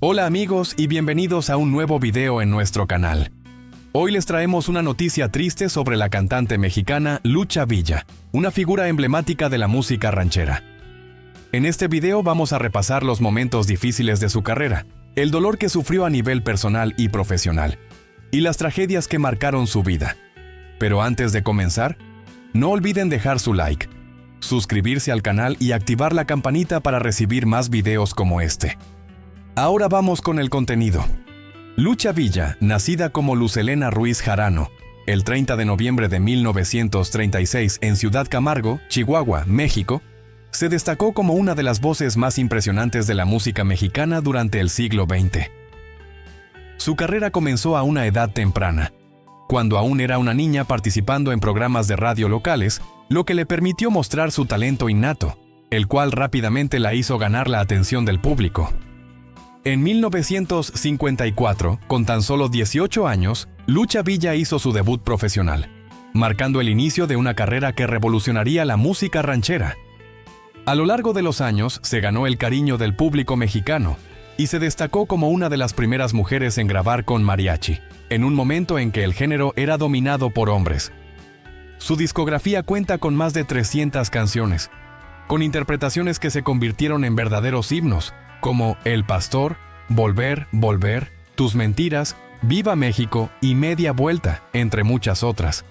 Hola amigos y bienvenidos a un nuevo video en nuestro canal. Hoy les traemos una noticia triste sobre la cantante mexicana Lucha Villa, una figura emblemática de la música ranchera. En este video vamos a repasar los momentos difíciles de su carrera, el dolor que sufrió a nivel personal y profesional, y las tragedias que marcaron su vida. Pero antes de comenzar, no olviden dejar su like, suscribirse al canal y activar la campanita para recibir más videos como este. Ahora vamos con el contenido. Lucha Villa, nacida como Luz Helena Ruiz Jarano, el 30 de noviembre de 1936 en Ciudad Camargo, Chihuahua, México, se destacó como una de las voces más impresionantes de la música mexicana durante el siglo XX. Su carrera comenzó a una edad temprana, cuando aún era una niña participando en programas de radio locales, lo que le permitió mostrar su talento innato, el cual rápidamente la hizo ganar la atención del público. En 1954, con tan solo 18 años, Lucha Villa hizo su debut profesional, marcando el inicio de una carrera que revolucionaría la música ranchera. A lo largo de los años, se ganó el cariño del público mexicano y se destacó como una de las primeras mujeres en grabar con mariachi, en un momento en que el género era dominado por hombres. Su discografía cuenta con más de 300 canciones, con interpretaciones que se convirtieron en verdaderos himnos, como El Pastor, Volver, Volver, Tus Mentiras, Viva México y Media Vuelta, entre muchas otras.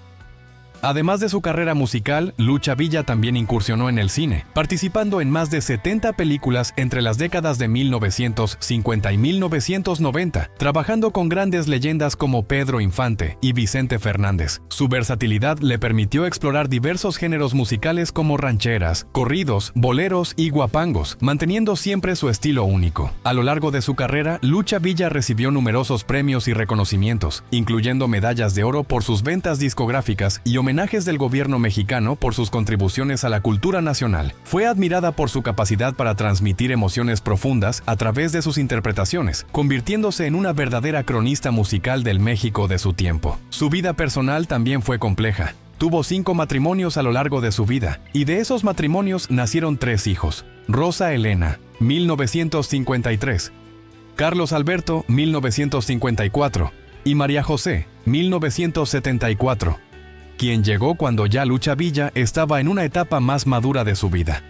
Además de su carrera musical, Lucha Villa también incursionó en el cine, participando en más de 70 películas entre las décadas de 1950 y 1990, trabajando con grandes leyendas como Pedro Infante y Vicente Fernández. Su versatilidad le permitió explorar diversos géneros musicales como rancheras, corridos, boleros y guapangos, manteniendo siempre su estilo único. A lo largo de su carrera, Lucha Villa recibió numerosos premios y reconocimientos, incluyendo medallas de oro por sus ventas discográficas y homenajes del gobierno mexicano por sus contribuciones a la cultura nacional. Fue admirada por su capacidad para transmitir emociones profundas a través de sus interpretaciones, convirtiéndose en una verdadera cronista musical del México de su tiempo. Su vida personal también fue compleja. Tuvo 5 matrimonios a lo largo de su vida, y de esos matrimonios nacieron 3 hijos: Rosa Elena, 1953, Carlos Alberto, 1954, y María José, 1974. Quien llegó cuando ya Lucha Villa estaba en una etapa más madura de su vida.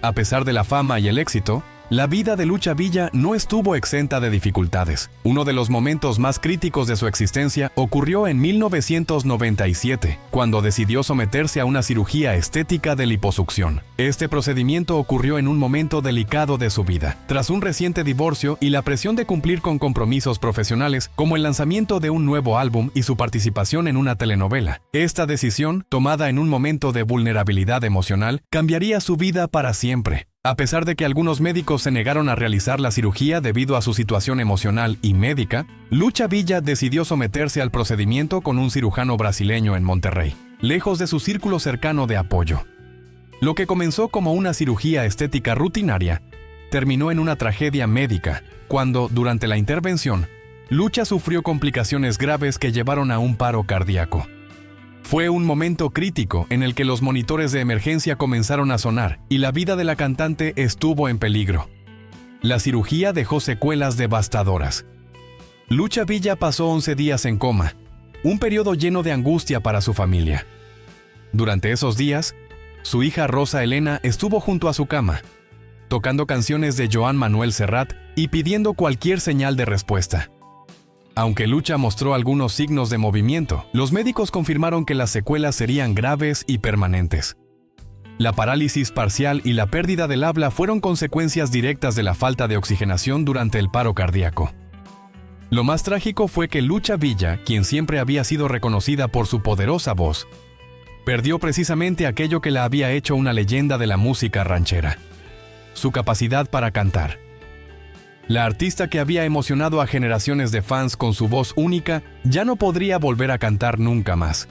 A pesar de la fama y el éxito, la vida de Lucha Villa no estuvo exenta de dificultades. Uno de los momentos más críticos de su existencia ocurrió en 1997, cuando decidió someterse a una cirugía estética de liposucción. Este procedimiento ocurrió en un momento delicado de su vida, tras un reciente divorcio y la presión de cumplir con compromisos profesionales como el lanzamiento de un nuevo álbum y su participación en una telenovela. Esta decisión, tomada en un momento de vulnerabilidad emocional, cambiaría su vida para siempre. A pesar de que algunos médicos se negaron a realizar la cirugía debido a su situación emocional y médica, Lucha Villa decidió someterse al procedimiento con un cirujano brasileño en Monterrey, lejos de su círculo cercano de apoyo. Lo que comenzó como una cirugía estética rutinaria, terminó en una tragedia médica, cuando, durante la intervención, Lucha sufrió complicaciones graves que llevaron a un paro cardíaco. Fue un momento crítico en el que los monitores de emergencia comenzaron a sonar y la vida de la cantante estuvo en peligro. La cirugía dejó secuelas devastadoras. Lucha Villa pasó 11 días en coma, un periodo lleno de angustia para su familia. Durante esos días, su hija Rosa Elena estuvo junto a su cama, tocando canciones de Joan Manuel Serrat y pidiendo cualquier señal de respuesta. Aunque Lucha mostró algunos signos de movimiento, los médicos confirmaron que las secuelas serían graves y permanentes. La parálisis parcial y la pérdida del habla fueron consecuencias directas de la falta de oxigenación durante el paro cardíaco. Lo más trágico fue que Lucha Villa, quien siempre había sido reconocida por su poderosa voz, perdió precisamente aquello que la había hecho una leyenda de la música ranchera: su capacidad para cantar. La artista que había emocionado a generaciones de fans con su voz única ya no podría volver a cantar nunca más.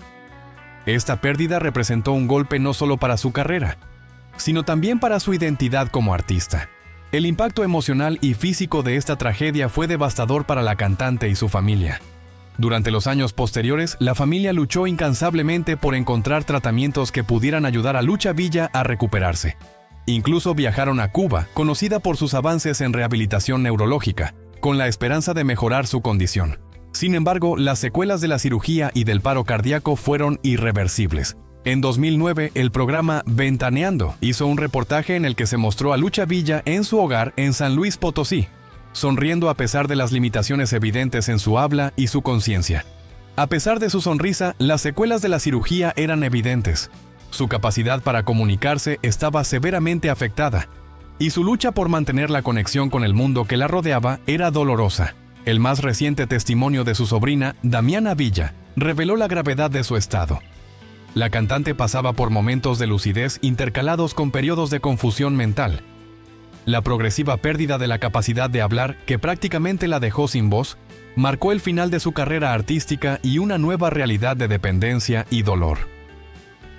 Esta pérdida representó un golpe no solo para su carrera, sino también para su identidad como artista. El impacto emocional y físico de esta tragedia fue devastador para la cantante y su familia. Durante los años posteriores, la familia luchó incansablemente por encontrar tratamientos que pudieran ayudar a Lucha Villa a recuperarse. Incluso viajaron a Cuba, conocida por sus avances en rehabilitación neurológica, con la esperanza de mejorar su condición. Sin embargo, las secuelas de la cirugía y del paro cardíaco fueron irreversibles. En 2009, el programa Ventaneando hizo un reportaje en el que se mostró a Lucha Villa en su hogar en San Luis Potosí, sonriendo a pesar de las limitaciones evidentes en su habla y su conciencia. A pesar de su sonrisa, las secuelas de la cirugía eran evidentes. Su capacidad para comunicarse estaba severamente afectada, y su lucha por mantener la conexión con el mundo que la rodeaba era dolorosa. El más reciente testimonio de su sobrina, Damiana Villa, reveló la gravedad de su estado. La cantante pasaba por momentos de lucidez intercalados con periodos de confusión mental. La progresiva pérdida de la capacidad de hablar, que prácticamente la dejó sin voz, marcó el final de su carrera artística y una nueva realidad de dependencia y dolor.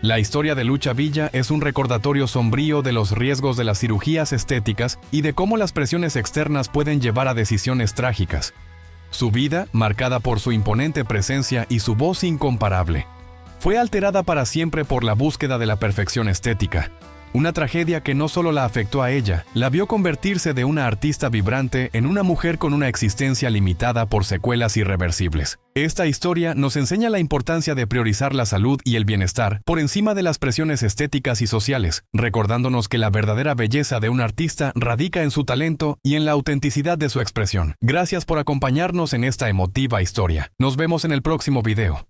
La historia de Lucha Villa es un recordatorio sombrío de los riesgos de las cirugías estéticas y de cómo las presiones externas pueden llevar a decisiones trágicas. Su vida, marcada por su imponente presencia y su voz incomparable, fue alterada para siempre por la búsqueda de la perfección estética. Una tragedia que no solo la afectó a ella, la vio convertirse de una artista vibrante en una mujer con una existencia limitada por secuelas irreversibles. Esta historia nos enseña la importancia de priorizar la salud y el bienestar por encima de las presiones estéticas y sociales, recordándonos que la verdadera belleza de un artista radica en su talento y en la autenticidad de su expresión. Gracias por acompañarnos en esta emotiva historia. Nos vemos en el próximo video.